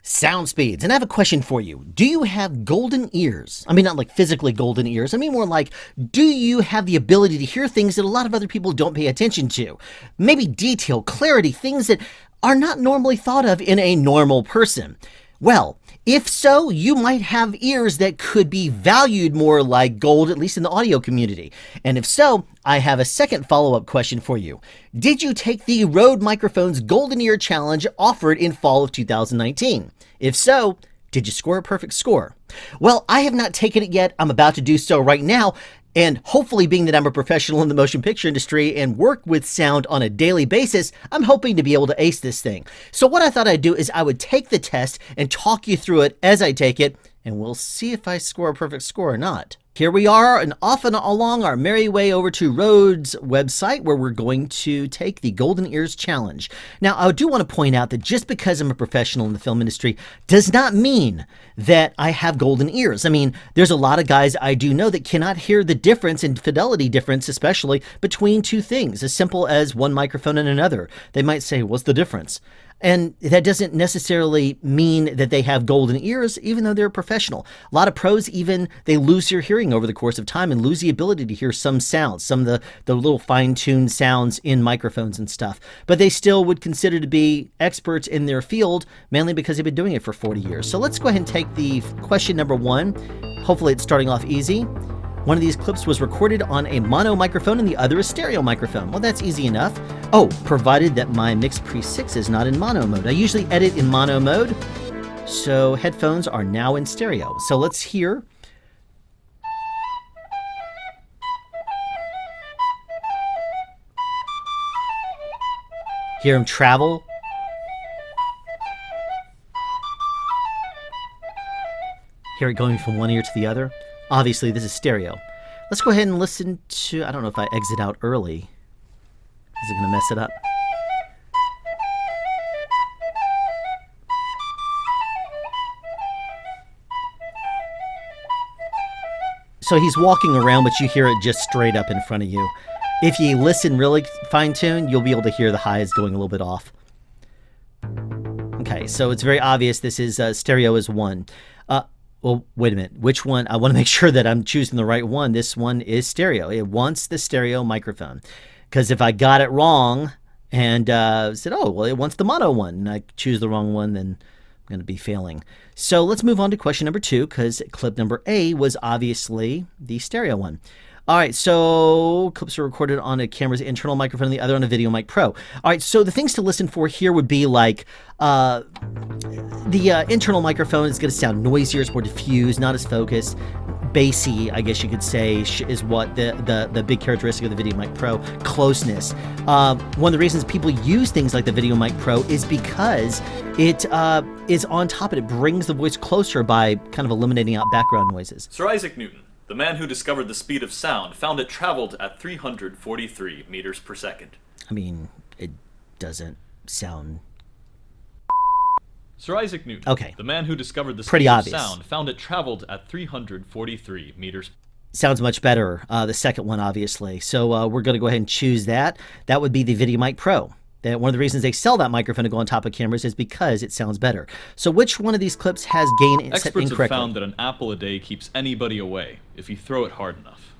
Sound speeds. And I have a question for you. Do you have golden ears? I mean, not like physically golden ears. I mean, more like, do you have the ability to hear things that a lot of other people don't pay attention to? Maybe detail, clarity, things that are not normally thought of in a normal person. Well, if so, you might have ears that could be valued more like gold, at least in the audio community. And if so, I have a second follow-up question for you. Did you take the Rode Microphones Golden Ear Challenge offered in fall of 2019? If so, did you score a perfect score? Well, I have not taken it yet. I'm about to do so right now. And hopefully, being that I'm a professional in the motion picture industry and work with sound on a daily basis, I'm hoping to be able to ace this thing. So what I thought I'd do is I would take the test and talk you through it as I take it, and we'll see if I score a perfect score or not. Here we are, and off and along our merry way over to Rode's website, where we're going to take the Golden Ears Challenge. Now, I do want to point out that just because I'm a professional in the film industry does not mean that I have golden ears. I mean, there's a lot of guys I do know that cannot hear the difference and fidelity difference, especially between two things, as simple as one microphone and another. They might say, what's the difference? And that doesn't necessarily mean that they have golden ears, even though they're a professional. A lot of pros, even, they lose their hearing over the course of time and lose the ability to hear some sounds, some of the little fine-tuned sounds in microphones and stuff. But they still would consider to be experts in their field, mainly because they've been doing it for 40 years. So let's go ahead and take the question number one. Hopefully it's starting off easy. One of these clips was recorded on a mono microphone and the other a stereo microphone. Well, that's easy enough. Oh, provided that my Mix Pre 6 is not in mono mode. I usually edit in mono mode, so headphones are now in stereo. So let's hear. Hear him travel. Hear it going from one ear to the other. Obviously, this is stereo. Let's go ahead and listen to, I don't know if I exit out early. Is it going to mess it up? So he's walking around, but you hear it just straight up in front of you. If you listen really fine-tuned, you'll be able to hear the highs going a little bit off. Okay, so it's very obvious this is stereo is 1. Well, wait a minute. Which one? I want to make sure that I'm choosing the right one. This one is stereo. It wants the stereo microphone. Because if I got it wrong and said, oh, well, it wants the mono one, and I choose the wrong one, then I'm going to be failing. So let's move on to question number 2, because clip number A was obviously the stereo one. All right, so clips are recorded on a camera's internal microphone and the other on a Video Mic Pro. All right, so the things to listen for here would be like the internal microphone is going to sound noisier, it's more diffused, not as focused. Bassy, I guess you could say, is what the big characteristic of the Video Mic Pro. Closeness. One of the reasons people use things like the Video Mic Pro is because it is on top of it. It brings the voice closer by kind of eliminating out background noises. Sir Isaac Newton, the man who discovered the speed of sound, found it traveled at 343 meters per second. I mean, it doesn't sound... Sir Isaac Newton, okay, the man who discovered the pretty speed obvious. of sound, found it traveled at 343 meters. Sounds much better, the second one, obviously. So we're going to go ahead and choose that. That would be the Video Mic Pro. One of the reasons they sell that microphone to go on top of cameras is because it sounds better. So which one of these clips has gain set incorrectly? Experts have found that an apple a day keeps anybody away if you throw it hard enough.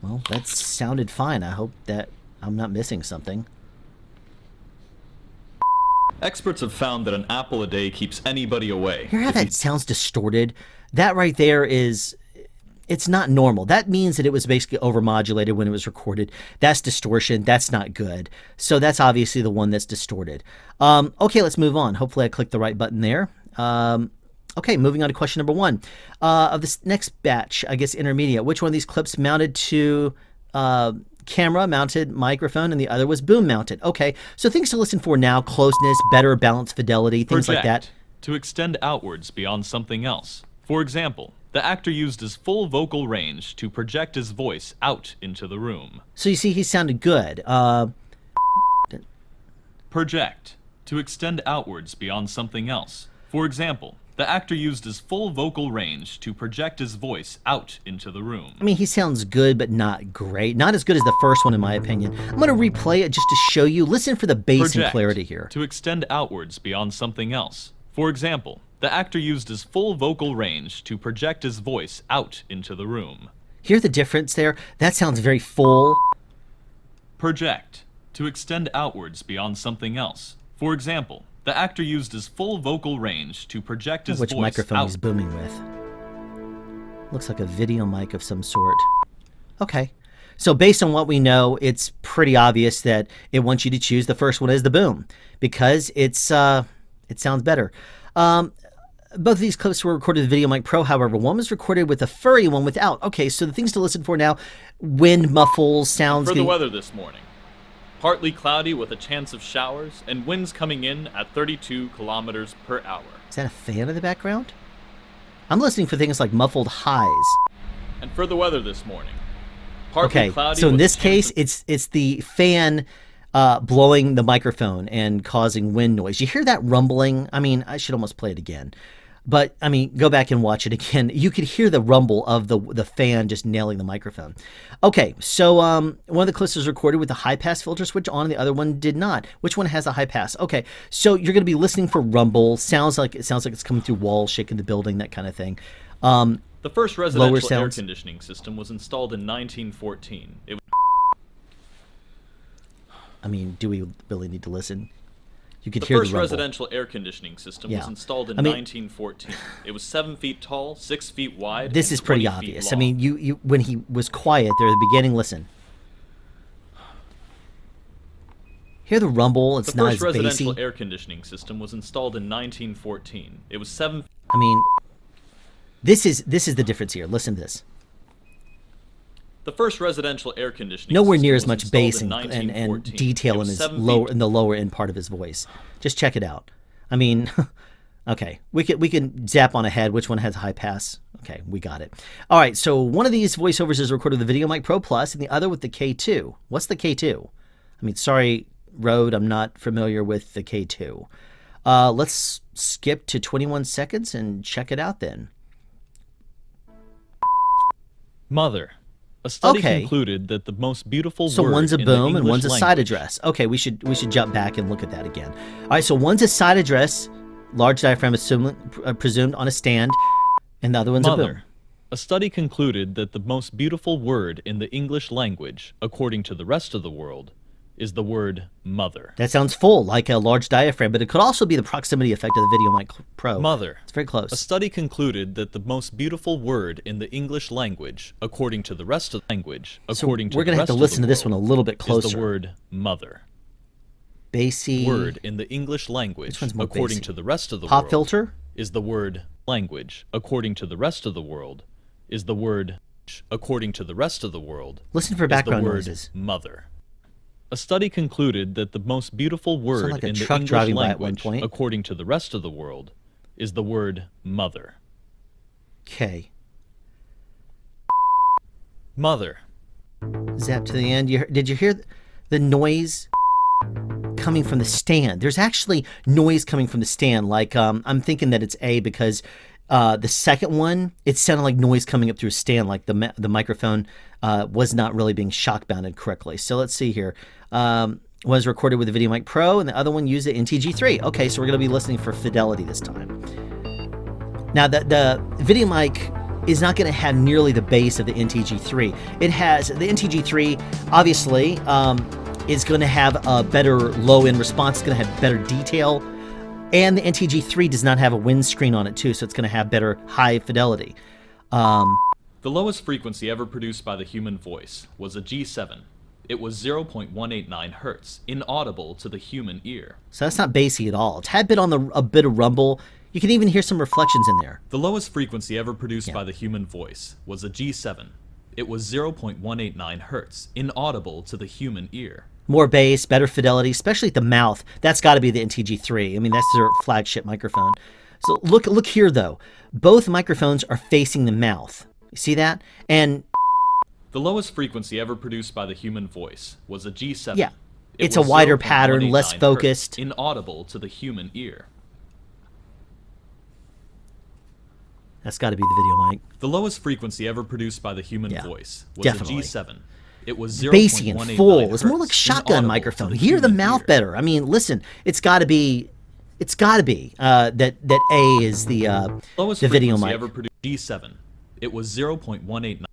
Well, that sounded fine. I hope that I'm not missing something. Experts have found that an apple a day keeps anybody away. Hear how that sounds distorted? That right there is... It's not normal. That means that it was basically overmodulated when it was recorded. That's distortion. That's not good. So that's obviously the one that's distorted. Okay, let's move on. Hopefully I clicked the right button there. Okay, moving on to question number 1. Of this next batch, I guess intermediate, which one of these clips mounted to camera mounted microphone and the other was boom mounted? Okay, so things to listen for now: closeness, better balance, fidelity, things like that. To extend outwards beyond something else. For example, the actor used his full vocal range to project his voice out into the room. So you see, he sounded good. Project. To extend outwards beyond something else. For example, the actor used his full vocal range to project his voice out into the room. I mean, he sounds good, but not great. Not as good as the first one, in my opinion. I'm going to replay it just to show you. Listen for the bass and clarity here. To extend outwards beyond something else. For example, The actor used his full vocal range to project his voice out into the room. Hear the difference there? That sounds very full. Project. To extend outwards beyond something else. For example, the actor used his full vocal range to project his Which voice microphone out. he's booming with. Looks like a video mic of some sort. Okay. So based on what we know, it's pretty obvious that it wants you to choose the first one as the boom because it sounds better. Both of these clips were recorded with Video Mic Pro, however. One was recorded with a furry, one without. Okay, so the things to listen for now: wind muffles, sounds. For the weather this morning. Partly cloudy with a chance of showers and winds coming in at 32 kilometers per hour. Is that a fan in the background? I'm listening for things like muffled highs. And for the weather this morning. Partly Okay, cloudy so in with this a chance case, it's the fan blowing the microphone and causing wind noise. You hear that rumbling? I mean, I should almost play it again. But, I mean, go back and watch it again. You could hear the rumble of the fan just nailing the microphone. Okay, so one of the clips was recorded with the high-pass filter switch on, and the other one did not. Which one has a high-pass? Okay, so you're going to be listening for rumble. Sounds like it's coming through walls, shaking the building, that kind of thing. The first residential air sounds. conditioning system was installed in 1914. I mean, do we really need to listen? You could The hear the first rumble. residential air conditioning system was Yeah. installed in I mean- 1914. It was 7 feet tall, 6 feet wide. This and is pretty 20 feet obvious. I long. mean, you when he was quiet there at the beginning, listen. Hear the rumble. It's The not first as residential bassy. air conditioning system was installed in 1914. It was 7. I mean, this is the difference here. Listen to this. The first residential air conditioning Nowhere system near was as much installed bass in and 1914. detail It in was his 7 lower feet in the lower end part of his voice. Just check it out. I mean, okay, we can zap on ahead. Which one has high pass? Okay, we got it. All right, so one of these voiceovers is recorded with the Video Mic Pro Plus, and the other with the K2. What's the K2? I mean, sorry, Rode, I'm not familiar with the K2. Let's skip to 21 seconds and check it out then. Mother. A study Okay. concluded that the most beautiful So word one's a in the boom and English one's a side language- address. Okay, we should jump back and look at that again. All right, so one's a side address, large diaphragm presumed on a stand, and the other one's a boom. Mother. A study concluded that the most beautiful word in the English language, according to the rest of the world, is the word mother. That sounds full, like a large diaphragm, but it could also be the proximity effect of the Video Mic Pro. Mother. It's very A close. study concluded that the most beautiful word in the English language, according to the rest of the language, So according to we're the gonna have rest to of listen the to this one a world, little bit is closer. the word mother. Bassy. Word in the English language, Which one's more according bassy? to the rest of the Pop world, filter? is the word language, according to the rest of the world, is the word according to the rest of the world, Listen for is the background word noises. mother. A study concluded that the most beautiful word like a in the truck English driving by at one language, point. according to the rest of the world, is the word mother. Okay. Mother. Zap to the end. Did you hear the noise coming from the stand? There's actually noise coming from the stand. Like, I'm thinking that it's A because the second one, it sounded like noise coming up through a stand, like the microphone was not really being shock bounded correctly. So let's see here. Was recorded with the Video Mic Pro, and the other one used the NTG3. Okay, so we're going to be listening for Fidelity this time. Now, the Video Mic is not going to have nearly the bass of the NTG3. It has, the NTG3, obviously, is going to have a better low-end response. It's going to have better detail. And the NTG3 does not have a windscreen on it, too, so it's going to have better high fidelity. The lowest frequency ever produced by the human voice was a G7. It was 0.189 hertz, inaudible to the human ear. So that's not bassy at all. It's had a bit of rumble. You can even hear some reflections in there. The lowest frequency ever produced by the human voice was a G7. It was 0.189 hertz, inaudible to the human ear. More bass, better fidelity, especially at the mouth. That's got to be the NTG3. I mean, that's their flagship microphone. So look here, though. Both microphones are facing the mouth. You see that? And The lowest frequency ever produced by the human voice was a G7. yeah, It it's a was wider pattern, 0.189 less hertz, focused. inaudible to the human ear. That's got to be the Video Mic. The lowest frequency ever produced by the human Yeah, voice was definitely. a G7. It was 0.189 Bassy and full. It's more like hertz, shotgun inaudible microphone. to Hear the human mouth ear. better. I mean, listen, it's got to be It's got to be that A is the Lowest video frequency mic. ever produced G7. It was 0.189.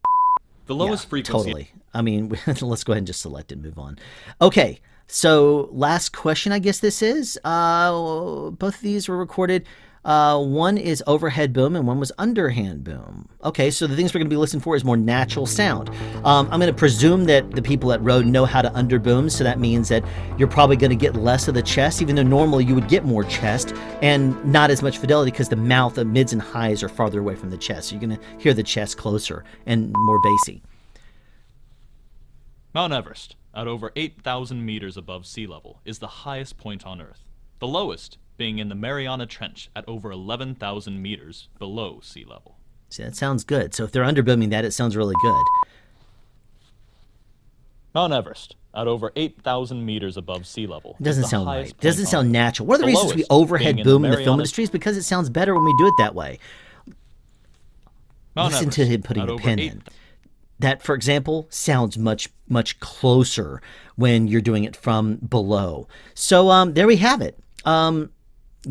The lowest frequency. Totally. I mean, let's go ahead and just select it and move on. Okay, so last question, I guess this is. Both of these were recorded. One is overhead boom and one was underhand boom. Okay, so the things we're going to be listening for is more natural sound. I'm going to presume that the people at Rode know how to underboom, so that means that you're probably going to get less of the chest, even though normally you would get more chest and not as much fidelity because the mouth, the mids and highs are farther away from the chest. So you're going to hear the chest closer and more bassy. Mount Everest, at over 8,000 meters above sea level, is the highest point on Earth. The lowest being in the Mariana Trench at over 11,000 meters below sea level. See, that sounds good. So if they're underbooming that, it sounds really good. Mount Everest, at over 8,000 meters above sea level. It doesn't is the sound highest right. It doesn't point sound on Earth. natural. One of the The reasons we lowest overhead being in the boom in the film Mariana- industry is because it sounds better when we do it that way. Mount Listen to Everest, him putting at a over pin 8 in. That, for example, sounds much closer when you're doing it from below. So there we have it.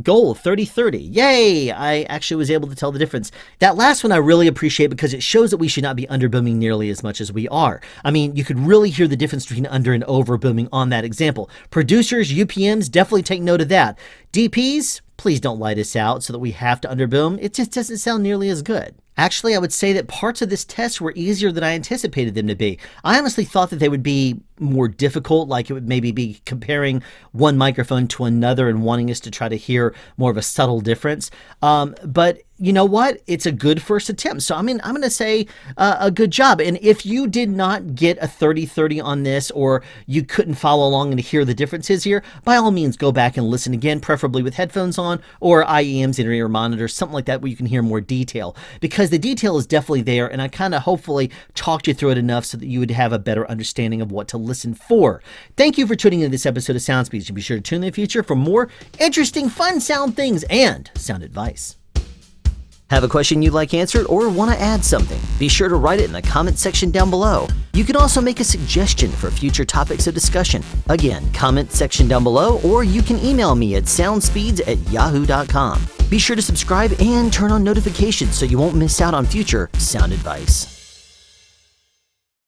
Goal 30-30. Yay! I actually was able to tell the difference. That last one I really appreciate because it shows that we should not be underbooming nearly as much as we are. I mean, you could really hear the difference between under and over booming on that example. Producers, UPMs, definitely take note of that. DPs, please don't light us out so that we have to underboom. It just doesn't sound nearly as good. Actually, I would say that parts of this test were easier than I anticipated them to be. I honestly thought that they would be more difficult, like it would maybe be comparing one microphone to another and wanting us to try to hear more of a subtle difference. But you know what? It's a good first attempt. So I'm going to say a good job. And if you did not get a 30-30 on this, or you couldn't follow along and hear the differences here, by all means, go back and listen again, preferably with headphones on or IEMs, in-ear monitors, something like that, where you can hear more detail. Because the detail is definitely there, and I kind of hopefully talked you through it enough so that you would have a better understanding of what to listen for. Thank you for tuning into this episode of Sound Speeds. And be sure to tune in the future for more interesting, fun sound things and sound advice. Have a question you'd like answered or want to add something? Be sure to write it in the comment section down below. You can also make a suggestion for future topics of discussion. Again, comment section down below, or you can email me at soundspeeds@yahoo.com. Be sure to subscribe and turn on notifications so you won't miss out on future sound advice.